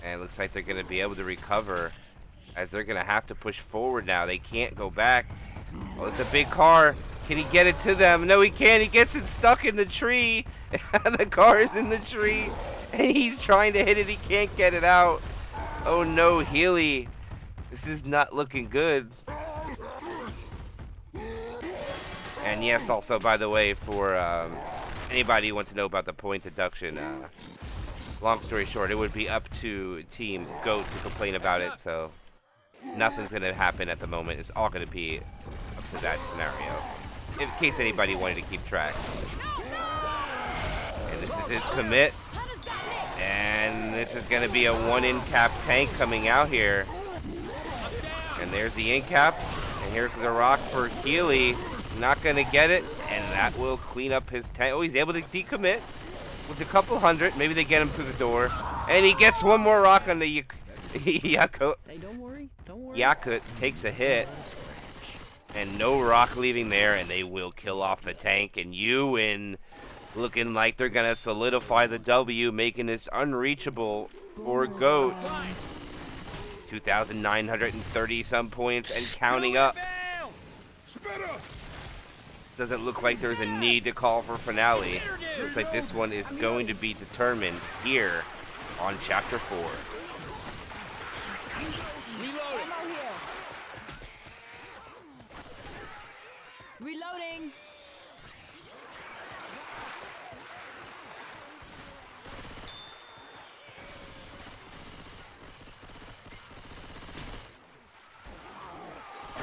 Speaker 1: And it looks like they're going to be able to recover, as they're going to have to push forward now. They can't go back. Oh, it's a big car. Can he get it to them? No, he can't. He gets it stuck in the tree. The car is in the tree, and he's trying to hit it. He can't get it out. Oh no, Healy. This is not looking good. And yes, also, by the way, for anybody who wants to know about the point deduction, long story short, it would be up to Team GOAT to complain about it, so nothing's going to happen at the moment. It's all going to be up to that scenario, in case anybody wanted to keep track. And this is his commit. And this is going to be a one in-cap tank coming out here. And there's the in-cap. And here's the rock for Healy. Not going to get it. And that will clean up his tank. Oh, he's able to decommit with a couple hundred. Maybe they get him through the door. And he gets one more rock on the Yakut.
Speaker 4: Hey, don't worry.
Speaker 1: Yakut takes a hit. And no rock leaving there. And they will kill off the tank. And Ewan looking like they're going to solidify the W, making this unreachable for GOAT. 2,930 some points and counting up. Doesn't look like there's a need to call for finale. Looks like this one is going to be determined here on Chapter 4.
Speaker 2: Reloading.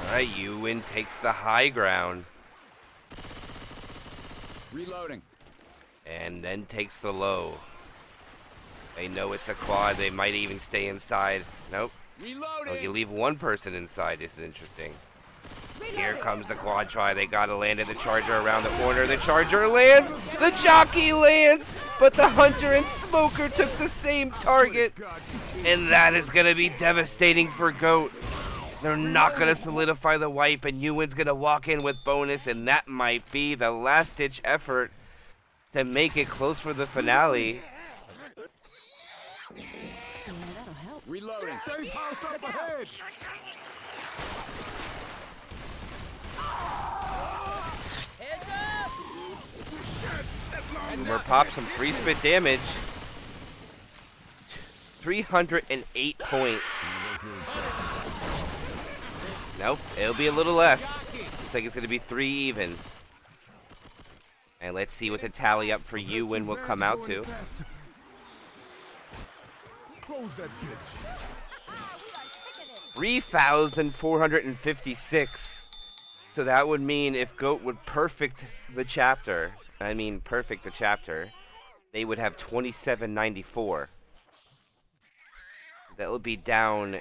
Speaker 1: Alright, Ewan takes the high ground.
Speaker 3: Reloading.
Speaker 1: And then takes the low. They know it's a quad. They might even stay inside. Nope.
Speaker 3: Reloading.
Speaker 1: Oh, you leave one person inside. This is interesting. Here comes the quad try. They gotta land it. The Charger around the corner. The Charger lands. The Jockey lands. But the Hunter and Smoker took the same target. And that is gonna be devastating for GOAT. They're not going to solidify the wipe, and Ewan's going to walk in with bonus, and that might be the last-ditch effort to make it close for the finale.
Speaker 2: Yeah, that'll help.
Speaker 3: Reloading.
Speaker 5: Safe house up ahead.
Speaker 1: Boomer pops some free spit damage. 308 points. Nope, it'll be a little less. Looks like it's going to be 3 even. And let's see what the tally up for Ewan will come out to.
Speaker 5: Close that bitch.
Speaker 1: 3,456. So that would mean if GOAT would perfect the chapter, they would have 2794. That would be down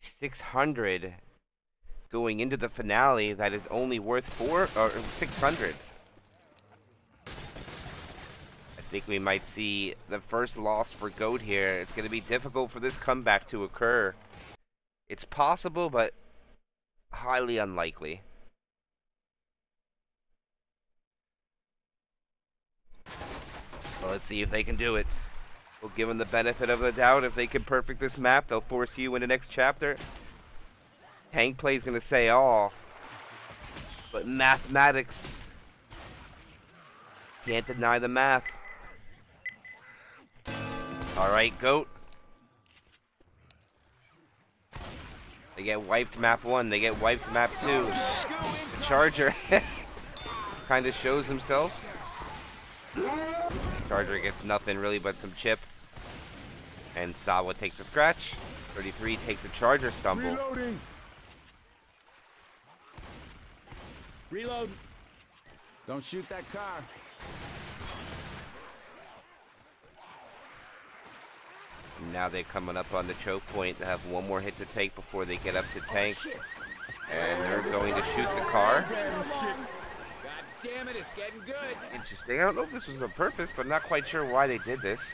Speaker 1: 600 going into the finale. That is only worth 600. I think we might see the first loss for GOAT here. It's going to be difficult for this comeback to occur. It's possible, but highly unlikely. Well, let's see if they can do it. We'll give them the benefit of the doubt. If they can perfect this map, they'll force you in the next chapter. Tank play is going to say all. But mathematics. Can't deny the math. Alright, GOAT. They get wiped map 1. They get wiped map 2. The Charger kind of shows himself. Charger gets nothing really but some chip. And Sawa takes a scratch. 33 takes a Charger stumble.
Speaker 5: Reloading.
Speaker 4: Reload.
Speaker 3: Don't shoot that car.
Speaker 1: Now they're coming up on the choke point. They have one more hit to take before they get up to tank. And they're going to shoot the car.
Speaker 3: God damn it, it's getting good.
Speaker 1: Interesting. I don't know if this was on purpose, but I'm not quite sure why they did this.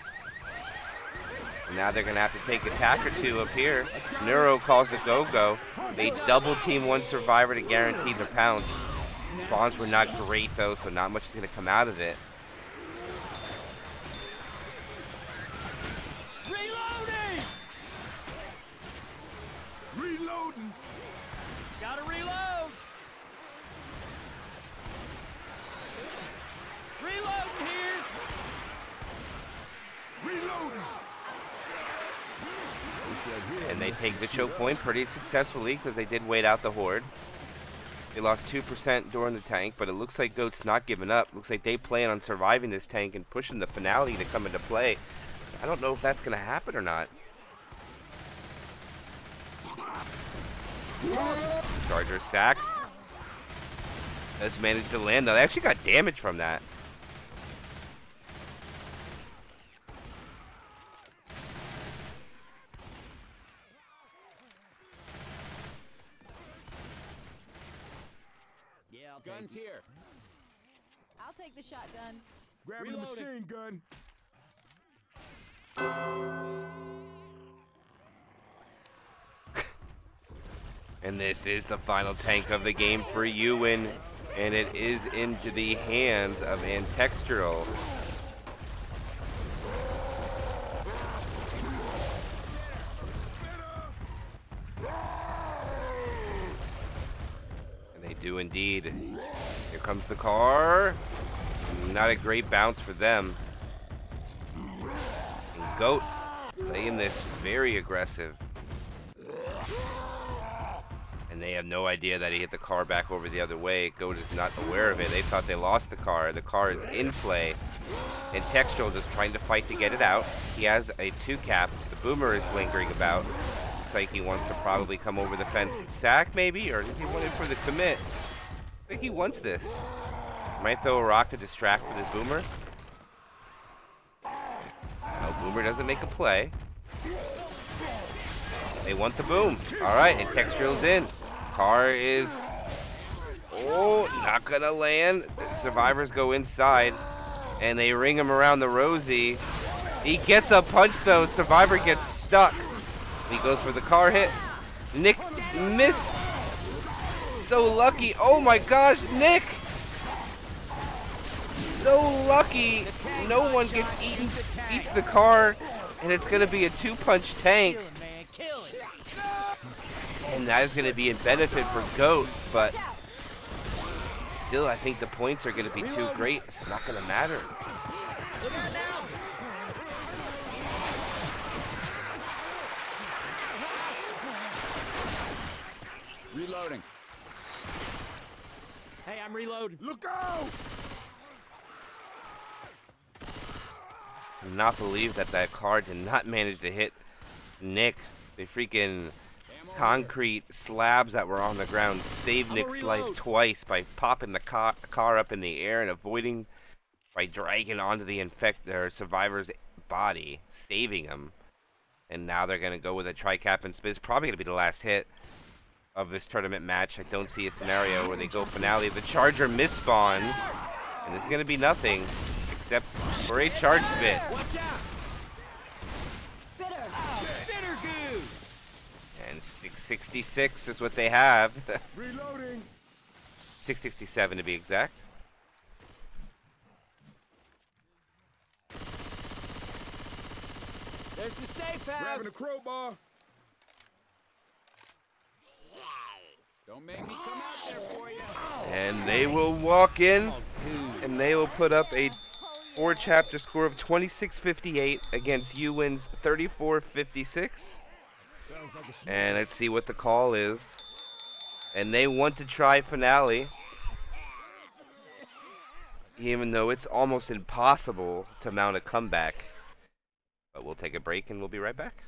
Speaker 1: And now they're going to have to take a tack or two up here. Neuro calls the go-go. They double team one survivor to guarantee the pounce. Spawns were not great though, so not much is going to come out of it.
Speaker 4: Reloading!
Speaker 5: Reloading.
Speaker 4: Gotta reload! Reloading here!
Speaker 5: Reloading.
Speaker 1: And they take the choke point pretty successfully because they did wait out the horde. They lost 2% during the tank, but it looks like Goat's not giving up. Looks like they plan on surviving this tank and pushing the finale to come into play. I don't know if that's going to happen or not. Charger sacks. Let's manage to land though. They actually got damage from that.
Speaker 4: Yeah, I'll
Speaker 3: Guns
Speaker 4: take it.
Speaker 3: here.
Speaker 2: I'll take the shotgun.
Speaker 5: Grabbing the
Speaker 4: Reloading.
Speaker 5: machine gun.
Speaker 1: And this is the final tank of the game for Ewan, and it is into the hands of Antextural. And they do indeed. Here comes the car. Not a great bounce for them. And Goat playing this very aggressive. And they have no idea that he hit the car back over the other way. Goat is not aware of it. They thought they lost the car. The car is in play. And Textual just trying to fight to get it out. He has a 2-cap. The boomer is lingering about. Looks like he wants to probably come over the fence and sack maybe, or does he want it for the commit? I think he wants this. Might throw a rock to distract with his boomer. No, boomer doesn't make a play. They want the boom. Alright, and Textual's in. Car is... Oh, not gonna land. The survivors go inside. And they ring him around the rosy. He gets a punch though. Survivor gets stuck. He goes for the car hit. Nick missed. So lucky. Oh my gosh, Nick! So lucky. No one gets eaten. Eats the car. And it's gonna be a 2-punch tank.
Speaker 4: Kill him, man, kill him!
Speaker 1: And that is going to be a benefit for Goat, but still I think the points are going to be too great. It's not going to matter.
Speaker 4: Look out now!
Speaker 3: Reloading.
Speaker 4: Hey, I'm reloading.
Speaker 5: Look out!
Speaker 1: Cannot believe that that car did not manage to hit Nick. The freaking concrete slabs that were on the ground saved Nick's life twice by popping the car up in the air and avoiding by dragging onto the survivor's body, saving him. And now they're going to go with a tri-cap and spin. It's probably going to be the last hit of this tournament match. I don't see a scenario where they go finale. The Charger misspawns, and it's going to be nothing except for a charge spit.
Speaker 4: Watch out! Spitter goo!
Speaker 1: And 666 is what they have.
Speaker 5: Reloading.
Speaker 1: 667 to be exact.
Speaker 4: There's the safe house!
Speaker 5: Grabbing a crowbar.
Speaker 3: Don't make me come out there for you.
Speaker 1: And they will walk in, and they will put up a 4-chapter score of 2658 against Ewan's 3456. And let's see what the call is. And they want to try finale, even though it's almost impossible to mount a comeback. But we'll take a break and we'll be right back.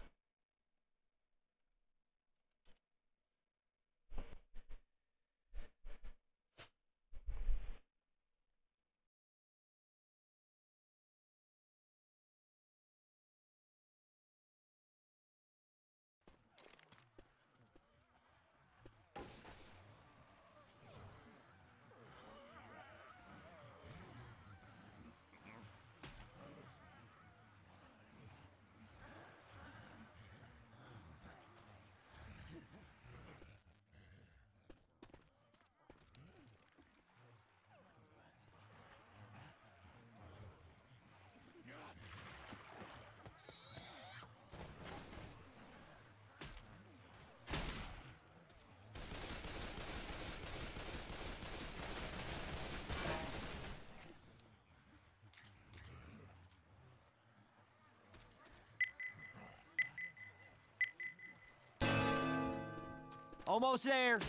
Speaker 4: Almost there.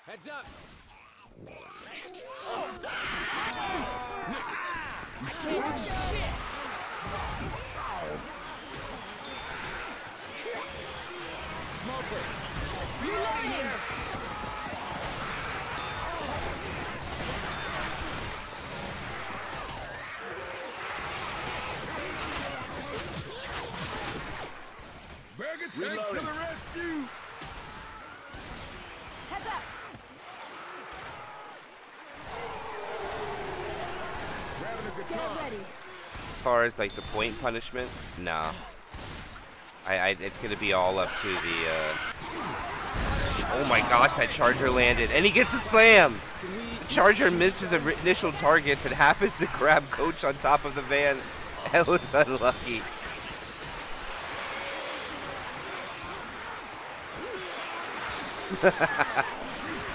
Speaker 4: Heads up. You shit. Smoker. Reloading.
Speaker 5: Burger tank to the rescue!
Speaker 2: Heads up!
Speaker 5: Grabbing a
Speaker 2: Get
Speaker 5: guitar.
Speaker 2: ready.
Speaker 1: As far as like the point punishment, nah. It's gonna be all up to the. Oh my gosh, that charger landed, and he gets a slam. The charger misses the initial targets and happens to grab Coach on top of the van. That was unlucky.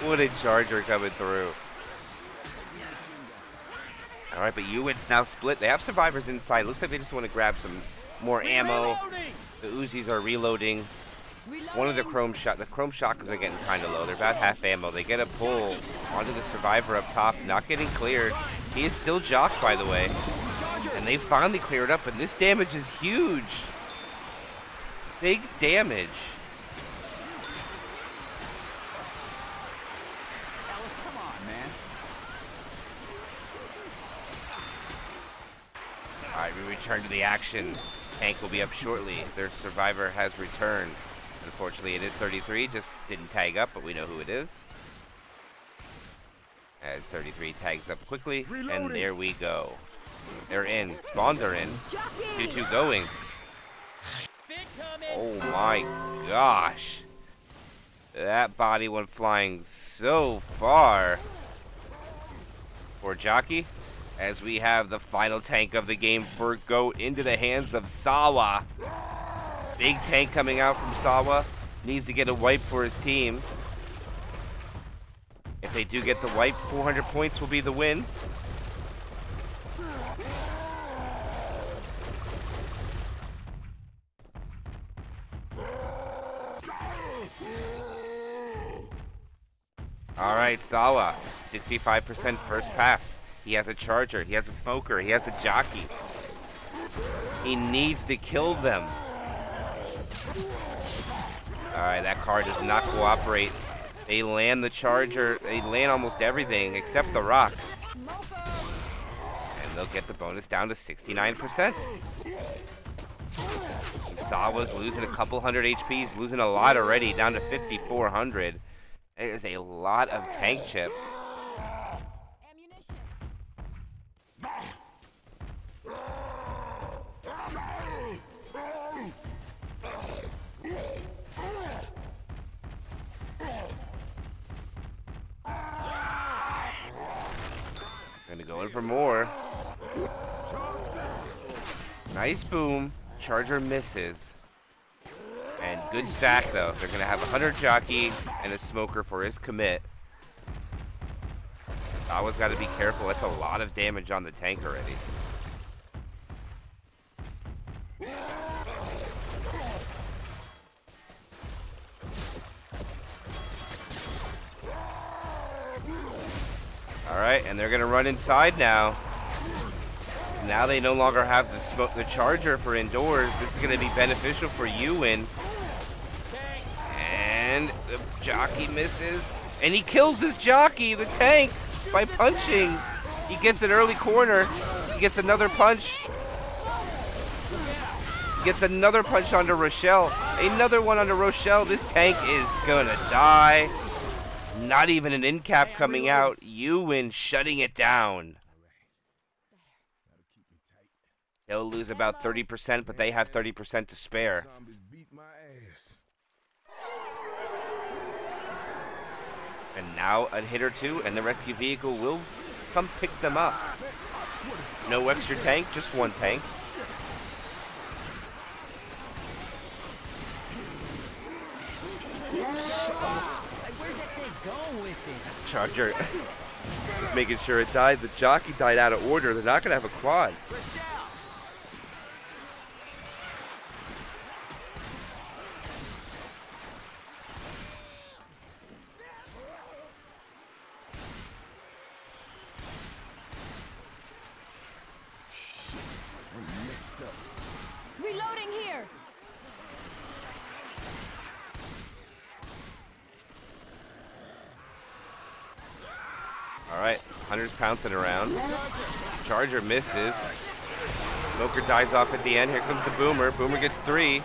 Speaker 1: What a charger coming through. Alright, but Ewan's now split. They have survivors inside. Looks like they just want to grab some more ammo. The Uzis are reloading. One of the chrome shotguns are getting kind of low. They're about half ammo. They get a pull onto the survivor up top, not getting cleared. He is still jocked, by the way. And they finally cleared up, and this damage is huge. Big damage.
Speaker 3: Alice, come on, man.
Speaker 1: Alright, we return to the action. Tank will be up shortly. Their survivor has returned. Unfortunately, it is 33. Just didn't tag up, but we know who it is. As 33 tags up quickly, and there we go. They're in. Spawns are in. 2-2 going. Oh my gosh. That body went flying so far. For Jockey, as we have the final tank of the game for go into the hands of Sawa. Big tank coming out from Sawa. Needs to get a wipe for his team. If they do get the wipe, 400 points will be the win. Alright, Sawa. 65% first pass. He has a charger. He has a smoker. He has a jockey. He needs to kill them. Alright, that car does not cooperate. They land the charger. They land almost everything except the rock. And they'll get the bonus down to 69%. Sawa's losing a couple hundred HP. He's losing a lot already, down to 5,400. It is a lot of tank chip. Gonna go in for more. Nice boom. Charger misses. And good stack though. They're gonna have a 100 jockey and a smoker for his commit. Sawa's gotta be careful. That's a lot of damage on the tank already. Alright, and they're gonna run inside now. Now they no longer have the charger for indoors. This is gonna be beneficial for Ewan. And the jockey misses. And he kills his jockey, the tank, by punching. He gets an early corner. He gets another punch. He gets another punch onto Rochelle. Another one onto Rochelle. This tank is gonna die. Not even an end cap coming out. Ewan shutting it down. They'll lose about 30%, but they have 30% to spare.
Speaker 5: Zombies beat my ass.
Speaker 1: And now a hit or two, and the rescue vehicle will come pick them up. No extra tank, just one tank.
Speaker 4: Where's that thing going with it?
Speaker 1: Charger just making sure it died. The jockey died out of order. They're not going to have a quad. Hunter's pouncing around. Charger misses. Smoker dies off at the end. Here comes the Boomer. Boomer gets 3.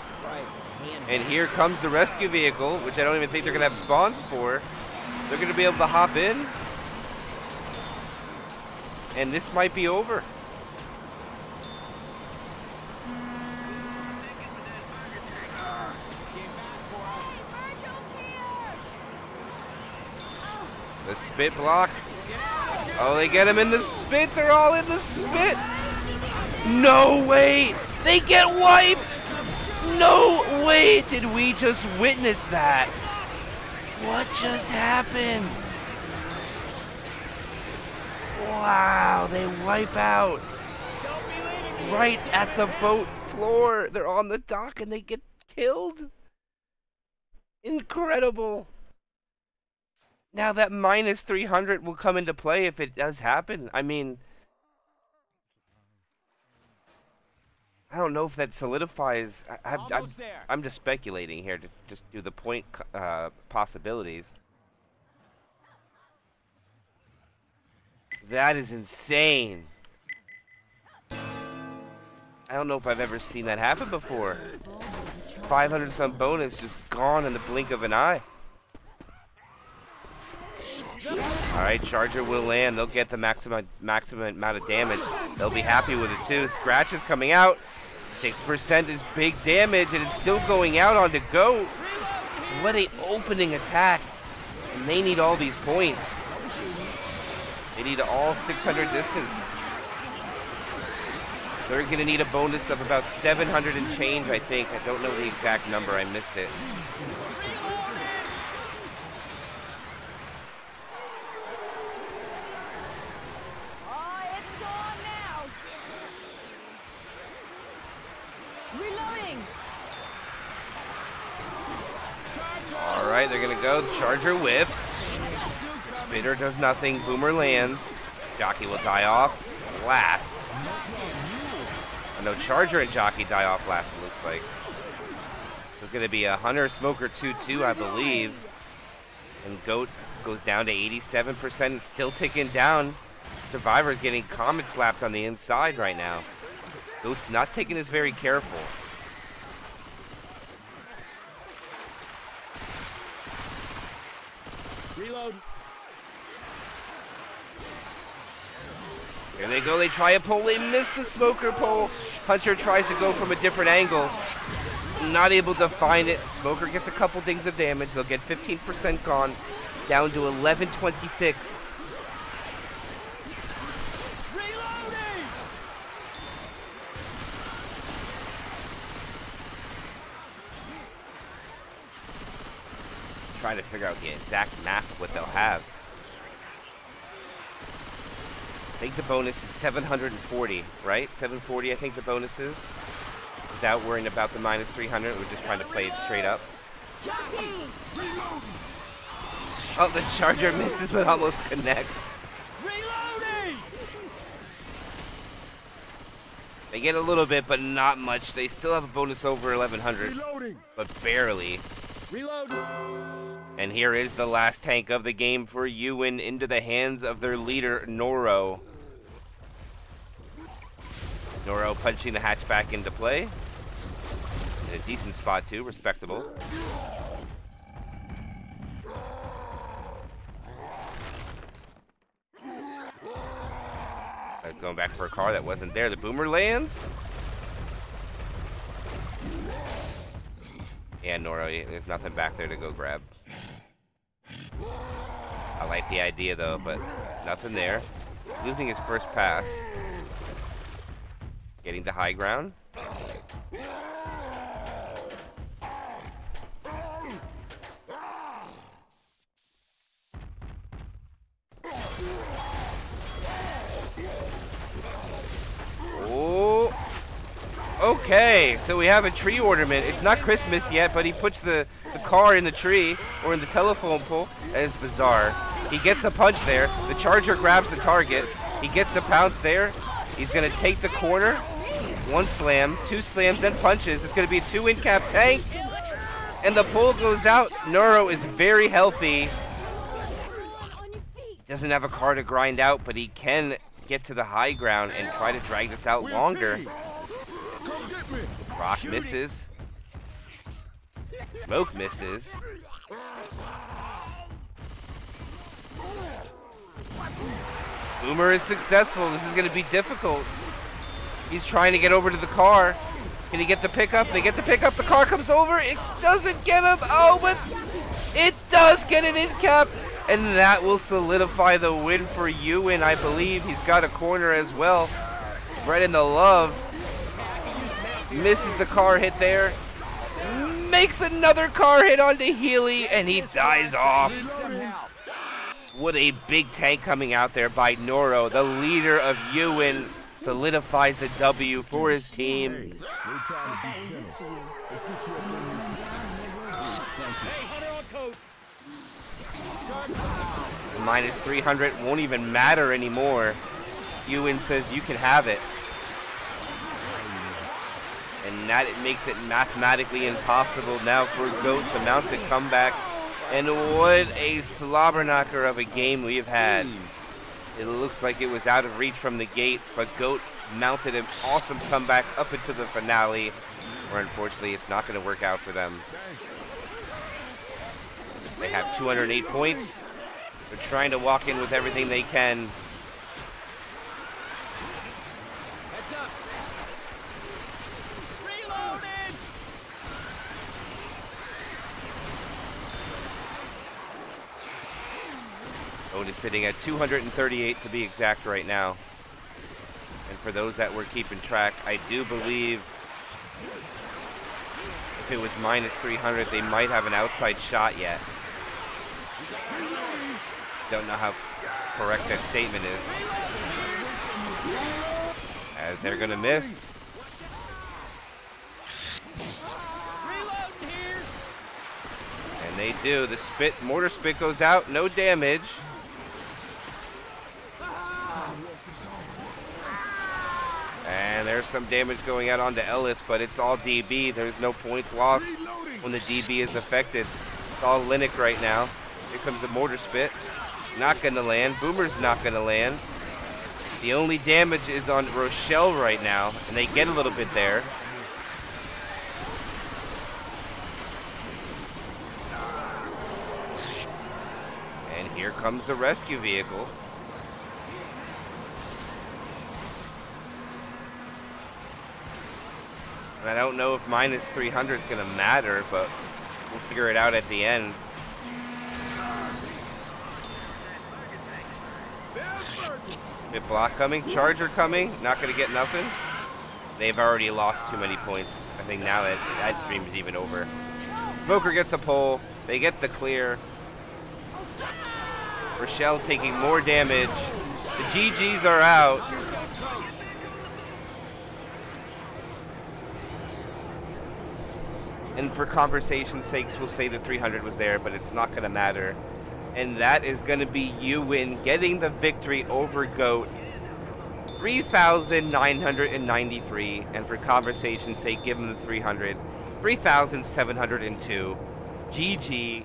Speaker 1: And here comes the rescue vehicle, which I don't even think they're going to have spawns for. They're going to be able to hop in. And this might be over. The spit block. Oh, they get him in the spit. They're all in the spit. No way. They get wiped. No way. Did we just witness that? What just happened? Wow, they wipe out. Right at the boat floor. They're on the dock and they get killed. Incredible. Now that minus 300 will come into play if it does happen. I mean, I don't know if that solidifies. I'm just speculating here to just do the point possibilities. That is insane. I don't know if I've ever seen that happen before. 500 some bonus just gone in the blink of an eye. Alright, Charger will land. They'll get the maximum amount of damage. They'll be happy with it too. Scratch is coming out. 6% is big damage, and it's still going out onto Goat. What a opening attack. And they need all these points. They need all 600 distance. They're going to need a bonus of about 700 and change, I think. I don't know the exact number. I missed it. Alright, they're gonna go. Charger whiffs. Spitter does nothing. Boomer lands. Jockey will die off last. Oh, no, Charger and Jockey die off last, it looks like. There's gonna be a Hunter Smoker 2-2, I believe. And Goat goes down to 87% and still ticking down. Survivor's getting comet slapped on the inside right now. Goat's not taking this very careful.
Speaker 4: Reload.
Speaker 1: Here they go, they try a pull, they miss the Smoker pull. Hunter tries to go from a different angle. Not able to find it. Smoker gets a couple dings of damage. They'll get 15% gone, down to 1126.
Speaker 4: Reloading.
Speaker 1: Trying to figure out the exact map of what they'll have. I think the bonus is 740, right? 740, I think the bonus is. Without worrying about the minus 300, we're just trying to play it straight up. Oh, the Charger misses but almost connects.
Speaker 4: Reloading.
Speaker 1: They get a little bit, but not much. They still have a bonus over 1100, but barely.
Speaker 4: Reload.
Speaker 1: And here is the last tank of the game for Ewan into the hands of their leader, Noro. Noro punching the hatchback into play. In a decent spot too, respectable. That's going back for a car that wasn't there. The Boomer lands. Yeah, Noro, there's nothing back there to go grab. I like the idea though, but nothing there. Losing his first pass. Getting to high ground. Oh. Okay, so we have a tree ornament. It's not Christmas yet, but he puts the car in the tree or in the telephone pole. That is bizarre. He gets a punch there. The Charger grabs the target. He gets the pounce there. He's going to take the corner. One slam, two slams, then punches. It's going to be a 2-in cap tank. And the pull goes out. Noro is very healthy. Doesn't have a car to grind out, but he can get to the high ground and try to drag this out longer. Rock misses. Smoke misses. Boomer is successful. This is going to be difficult. He's trying to get over to the car. Can he get the pickup? They get the pickup. The car comes over. It doesn't get him. Oh, but it does get an in cap. And that will solidify the win for Ewan. I believe he's got a corner as well. Spreading the love. Misses the car hit there. Makes another car hit onto Healy, and he dies off. What a big tank coming out there by Noro. The leader of Ewan solidifies the W for his team. Minus 300 won't even matter anymore. Ewan says you can have it. And that makes it mathematically impossible now for GOAT to mount a comeback. And what a slobber knocker of a game we've had. It looks like it was out of reach from the gate, but GOAT mounted an awesome comeback up into the finale, where unfortunately it's not going to work out for them. They have 208 points. They're trying to walk in with everything they can.
Speaker 4: Heads up. Reloading.
Speaker 1: GOAT is sitting at 238 to be exact right now. And for those that were keeping track, I do believe if it was minus 300, they might have an outside shot yet. Don't know how correct that statement is. As they're gonna miss. And they do. The mortar spit goes out, no damage. And there's some damage going out onto Ellis, but it's all DB. There's no points lost when the DB is affected. It's all Linux right now. Here comes the mortar spit. Not gonna land. Boomer's not gonna land. The only damage is on Rochelle right now, and they get a little bit there. And here comes the rescue vehicle. And I don't know if minus 300 is gonna matter, but we'll figure it out at the end. Pit block coming, Charger coming, not going to get nothing. They've already lost too many points. I think now that dream is even over. Smoker gets a pole, they get the clear. Rochelle taking more damage. The GGs are out. And for conversation's sakes, we'll say the 300 was there, but it's not going to matter. And that is going to be Ewan getting the victory over GOAT. 3,993. And for conversation's sake, give him the 300. 3,702. GG.